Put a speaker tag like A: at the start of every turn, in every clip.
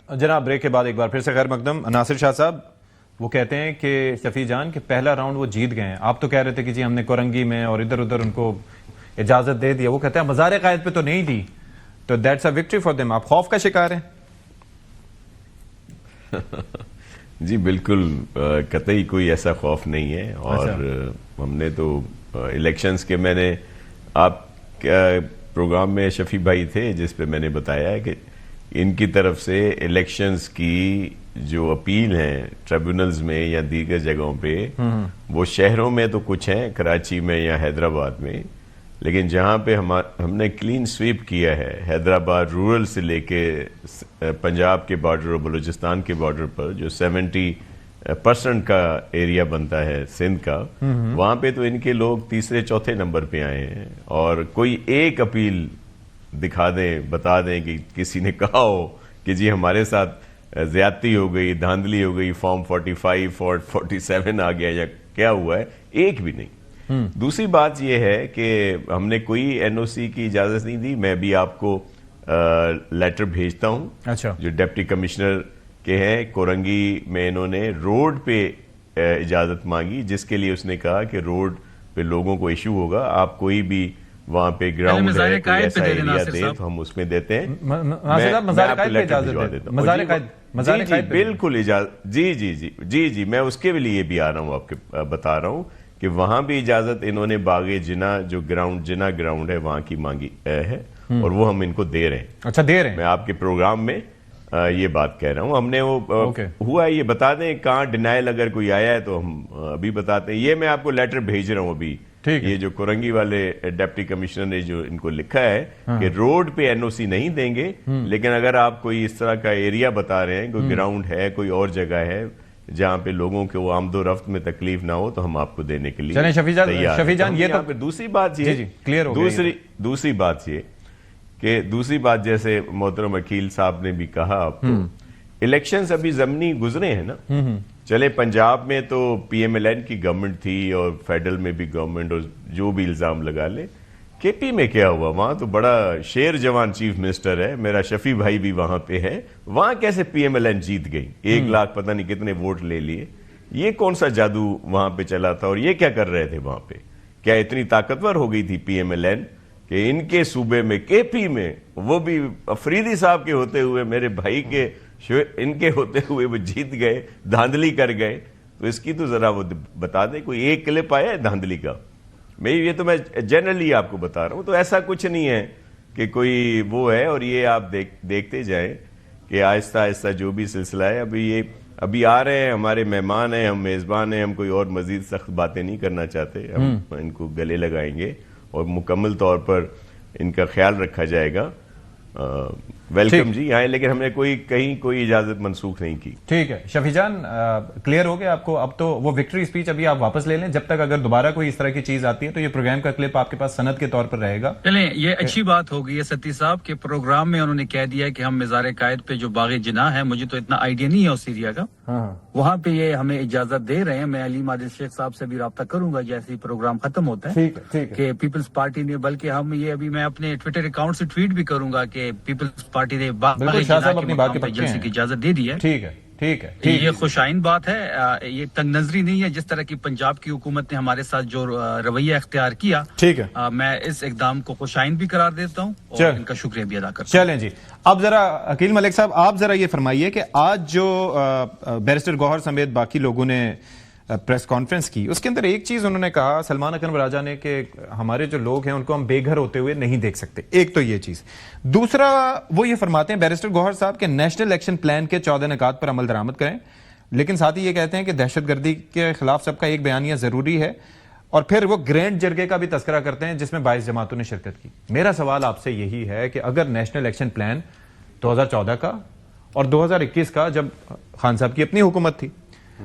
A: جناب بریک کے بعد ایک بار پھر سے خیر مقدم. ناصر شاہ صاحب وہ کہتے ہیں کہ شفیع جان کہ پہلا راؤنڈ وہ جیت گئے ہیں. آپ تو کہہ رہے تھے کہ جی ہم نے کورنگی میں اور ادھر ادھر ان کو اجازت دے دیا. وہ کہتے ہیں مزار قائد پہ تو نہیں دی, تو that's a victory for them. آپ خوف کا شکار ہیں؟
B: جی بالکل, قطعی کوئی ایسا خوف نہیں ہے. اور ہم نے تو الیکشنز کے, میں نے آپ پروگرام میں شفیع بھائی تھے جس پہ میں نے بتایا ہے کہ ان کی طرف سے الیکشنز کی جو اپیل ہیں ٹریبونلز میں یا دیگر جگہوں پہ, وہ شہروں میں تو کچھ ہیں, کراچی میں یا حیدرآباد میں, لیکن جہاں پہ ہم نے کلین سویپ کیا ہے حیدرآباد رورل سے لے کے پنجاب کے بارڈر اور بلوچستان کے بارڈر پر جو 70% کا ایریا بنتا ہے سندھ کا, وہاں پہ تو ان کے لوگ تیسرے چوتھے نمبر پہ آئے ہیں. اور کوئی ایک اپیل دکھا دیں, بتا دیں کہ کسی نے کہا ہو کہ جی ہمارے ساتھ زیادتی ہو گئی, دھاندلی ہو گئی, فارم 45 اور 47 آ گیا یا کیا ہوا ہے, ایک بھی نہیں. دوسری بات یہ ہے کہ ہم نے کوئی این او سی کی اجازت نہیں دی. میں بھی آپ کو لیٹر بھیجتا ہوں جو ڈپٹی کمشنر کے ہیں. کورنگی میں انہوں نے روڈ پہ اجازت مانگی, جس کے لیے اس نے کہا کہ روڈ پہ لوگوں کو ایشو ہوگا, آپ کوئی بھی وہاں پہ گراؤنڈ ہے کوئی ایسا ایریا دے تو ہم اس میں دیتے ہیں. جی بالکل اجازت, جی میں اس کے لیے بھی آ رہا ہوں, آپ کے بتا رہا ہوں کہ وہاں بھی اجازت انہوں نے باغ جنا جو جنا گراؤنڈ ہے وہاں کی مانگی ہے, اور وہ ہم ان کو دے رہے ہیں.
A: اچھا دے رہے ہیں.
B: میں آپ کے پروگرام میں یہ بات کہہ رہا ہوں. ہم نے وہ ہوا ہے, یہ بتا دیں کہاں ڈینائل اگر کوئی آیا ہے تو ہم ابھی بتاتے ہیں. یہ میں آپ کو لیٹر بھیج رہا ہوں ابھی, یہ جو کورنگی والے ڈپٹی کمشنر نے جو ان کو لکھا ہے کہ روڈ پہ این او سی نہیں دیں گے, لیکن اگر آپ کوئی اس طرح کا ایریا بتا رہے ہیں, کوئی گراؤنڈ ہے, کوئی اور جگہ ہے جہاں پہ لوگوں کے وہ آمد و رفت میں تکلیف نہ ہو, تو ہم آپ کو دینے کے لیے
A: شفیع جان یہ تو
B: دوسری بات یہ
A: کلیئر ہو گئی.
B: دوسری بات یہ کہ دوسری بات جیسے محترم وکیل صاحب نے بھی کہا آپ کو, الیکشنز ابھی ضمنی گزرے ہیں نا. چلے پنجاب میں تو پی ایم ایل این کی گورنمنٹ تھی اور فیڈرل میں بھی گورنمنٹ, اور جو بھی الزام لگا لے. کے پی میں کیا ہوا, وہاں تو بڑا شیر جوان چیف منسٹر ہے, میرا شفیع بھائی بھی وہاں پہ ہے. وہاں کیسے پی ایم ایل این جیت گئی, 1 لاکھ پتہ نہیں کتنے ووٹ لے لیے. یہ کون سا جادو وہاں پہ چلا تھا, اور یہ کیا کر رہے تھے وہاں پہ؟ کیا اتنی طاقتور ہو گئی تھی پی ایم ایل این کہ ان کے صوبے میں کے پی میں, وہ بھی افریدی صاحب کے ہوتے ہوئے, میرے بھائی کے ان کے ہوتے ہوئے وہ جیت گئے, دھاندلی کر گئے؟ تو اس کی تو ذرا وہ بتا دیں, کوئی ایک کلپ آیا ہے دھاندلی کا؟ یہ تو میں جنرلی آپ کو بتا رہا ہوں. تو ایسا کچھ نہیں ہے کہ کوئی وہ ہے, اور یہ آپ دیکھتے جائیں کہ آہستہ آہستہ جو بھی سلسلہ ہے, ابھی آ رہے ہیں ہمارے مہمان ہیں, ہم میزبان ہیں, ہم کوئی اور مزید سخت باتیں نہیں کرنا چاہتے. ہم ان کو گلے لگائیں گے اور مکمل طور پر ان کا خیال رکھا جائے گا. ویلکم جی آئے, لیکن ہم نے کہیں کوئی اجازت منسوخ نہیں کی.
A: ٹھیک ہے شفیع جان, کلیئر ہو گیا آپ کو. اب تو وہ وکٹری اسپیچ ابھی آپ واپس لے لیں, جب تک اگر دوبارہ کوئی اس طرح کی چیز آتی ہے تو یہ پروگرام کا کلپ آپ کے پاس سند کے طور پر رہے گا.
C: چلیں, یہ اچھی بات ہو گئی ہے ستی صاحب کے پروگرام میں انہوں نے کہہ دیا کہ ہم مزار قائد پہ جو باغ جناح ہے, مجھے تو اتنا آئیڈیا نہیں ہے اس ایریا کا, وہاں پہ یہ ہمیں اجازت دے رہے ہیں. میں علیم عادل شیخ صاحب سے بھی رابطہ کروں گا جیسے ہی پروگرام ختم ہوتا ہے کہ پیپلز پارٹی نے, بلکہ ہم یہ ابھی میں اپنے ٹویٹر اکاؤنٹ سے ٹویٹ بھی کروں گا کہ پیپلز پارٹی نے جلسے کی اجازت دے دی ہے.
A: ٹھیک ہے,
C: یہ خوش آئند بات ہے. یہ تنگ نظری نہیں ہے جس طرح کی پنجاب کی حکومت نے ہمارے ساتھ جو رویہ اختیار کیا.
A: ٹھیک ہے,
C: میں اس اقدام کو خوش آئند بھی قرار دیتا ہوں اور ان کا شکریہ بھی ادا کرتا ہوں.
A: چلیں جی, اب ذرا عقیل ملک صاحب آپ ذرا یہ فرمائیے کہ آج جو بیرسٹر گوہر سمیت باقی لوگوں نے پریس کانفرنس کی, اس کے اندر ایک چیز انہوں نے کہا, سلمان اکرم راجہ نے, کہ ہمارے جو لوگ ہیں ان کو ہم بے گھر ہوتے ہوئے نہیں دیکھ سکتے. ایک تو یہ چیز. دوسرا وہ یہ فرماتے ہیں بیرسٹر گوہر صاحب کہ نیشنل ایکشن پلان کے 14 نکات پر عمل درآمد کریں, لیکن ساتھ ہی یہ کہتے ہیں کہ دہشت گردی کے خلاف سب کا ایک بیانیہ ضروری ہے, اور پھر وہ گرینڈ جرگے کا بھی تذکرہ کرتے ہیں جس میں 22 جماعتوں نے شرکت کی. میرا سوال آپ سے یہی ہے کہ اگر نیشنل ایکشن پلان 2014 کا اور 2021 کا, جب خان صاحب کی اپنی حکومت تھی,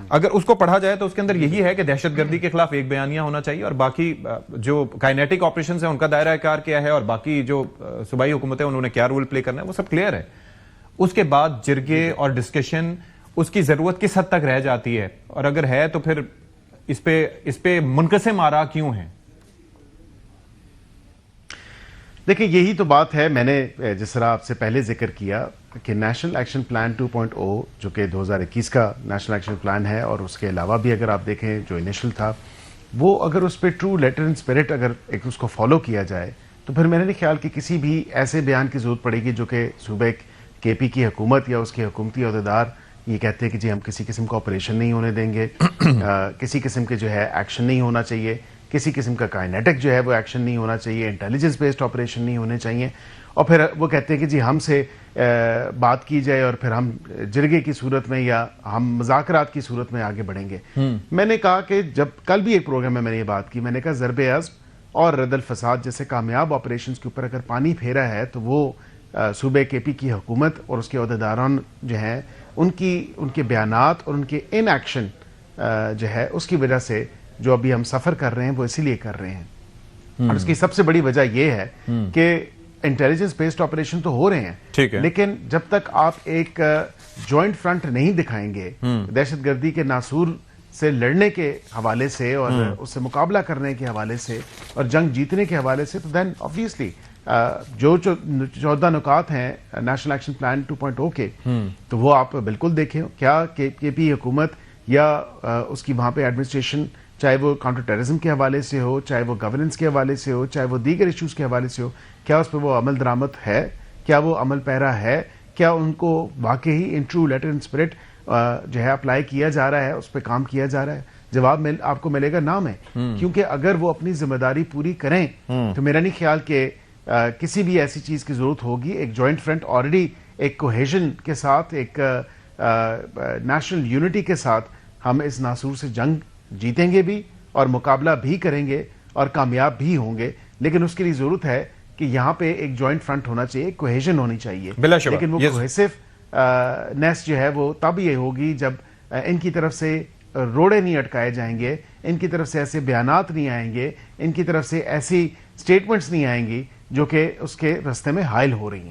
A: اگر اس کو پڑھا جائے تو اس کے اندر یہی ہے کہ دہشت گردی کے خلاف ایک بیانیہ ہونا چاہیے, اور باقی جو کائنیٹک آپریشنز ہیں ان کا دائرہ کار کیا ہے, اور باقی جو صوبائی حکومتیں انہوں نے کیا رول پلے کرنا ہے, وہ سب کلیئر ہے. اس کے بعد جرگے اور ڈسکشن اس کی ضرورت کس حد تک رہ جاتی ہے, اور اگر ہے تو پھر اس پہ منقسم آراء کیوں ہیں؟
D: دیکھیں یہی تو بات ہے. میں نے جس طرح آپ سے پہلے ذکر کیا کہ نیشنل ایکشن پلان 2.0 جو کہ 2021 کا نیشنل ایکشن پلان ہے، اور اس کے علاوہ بھی اگر آپ دیکھیں جو انیشل تھا، وہ اگر اس پہ ٹرو لیٹر اینڈ اسپرٹ اگر ایک اس کو فالو کیا جائے تو پھر میرے نہیں خیال کہ کسی بھی ایسے بیان کی ضرورت پڑے گی جو کہ صوبے کے پی کی حکومت یا اس کے حکومتی عہدیدار یہ کہتے ہیں کہ جی ہم کسی قسم کا آپریشن نہیں ہونے دیں گے، کسی قسم کے جو ہے ایکشن نہیں ہونا چاہیے، کسی قسم کا کائنیٹک جو ہے وہ ایکشن نہیں ہونا چاہیے، انٹیلیجنس بیسڈ آپریشن نہیں ہونے چاہیے، اور پھر وہ کہتے ہیں کہ جی ہم سے بات کی جائے اور پھر ہم جرگے کی صورت میں یا ہم مذاکرات کی صورت میں آگے بڑھیں گے. میں نے کہا کہ جب کل بھی ایک پروگرام میں نے یہ بات کی، میں نے کہا ضرب عزم اور رد الفساد جیسے کامیاب آپریشنز کے اوپر اگر پانی پھیرا ہے تو وہ صوبے کے پی کی حکومت اور اس کے عہدیداران جو ہیں ان کے بیانات اور ان کے ان ایکشن جو ہے اس کی وجہ سے جو ابھی ہم سفر کر رہے ہیں وہ اسی لیے کر رہے ہیں. اور اس کی سب سے بڑی وجہ یہ ہے کہ انٹیلیجنس بیسڈ آپریشن تو ہو رہے ہیں، لیکن جب تک آپ ایک جوائنٹ فرنٹ نہیں دکھائیں گے دہشت گردی کے ناسور سے لڑنے کے حوالے سے اور اس سے مقابلہ کرنے کے حوالے سے اور جنگ جیتنے کے حوالے سے، تو دین آبویسلی جو 14 نکات ہیں نیشنل ایکشن پلان 2.0 کے تو وہ آپ بالکل دیکھیں. کیا کے پی حکومت یا اس کی وہاں پہ ایڈمنسٹریشن، چاہے وہ کاؤنٹر ٹیررزم کے حوالے سے ہو، چاہے وہ گورننس کے حوالے سے ہو، چاہے وہ دیگر ایشوز کے حوالے سے ہو، کیا اس پہ وہ عمل درآمد ہے، کیا وہ عمل پیرا ہے، کیا ان کو واقعی in true letter and spirit جو ہے اپلائی کیا جا رہا ہے، اس پہ کام کیا جا رہا ہے؟ جواب آپ کو ملے گا نام ہے. کیونکہ اگر وہ اپنی ذمہ داری پوری کریں تو میرا نہیں خیال کہ کسی بھی ایسی چیز کی ضرورت ہوگی. ایک جوائنٹ فرنٹ آلریڈی ایک کوہیژن کے ساتھ، ایک نیشنل یونٹی کے ساتھ ہم اس ناسور سے جنگ جیتیں گے بھی اور مقابلہ بھی کریں گے اور کامیاب بھی ہوں گے. لیکن اس کے لیے ضرورت ہے کہ یہاں پہ ایک جوائنٹ فرنٹ ہونا چاہیے، ایک کوہیژن ہونی چاہیے. لیکن وہ کوہیسو نیس جو ہے وہ تب یہ ہوگی جب ان کی طرف سے روڑے نہیں اٹکائے جائیں گے، ان کی طرف سے ایسے بیانات نہیں آئیں گے، ان کی طرف سے ایسی سٹیٹمنٹس نہیں آئیں گی جو کہ اس کے رستے میں حائل ہو رہی ہیں.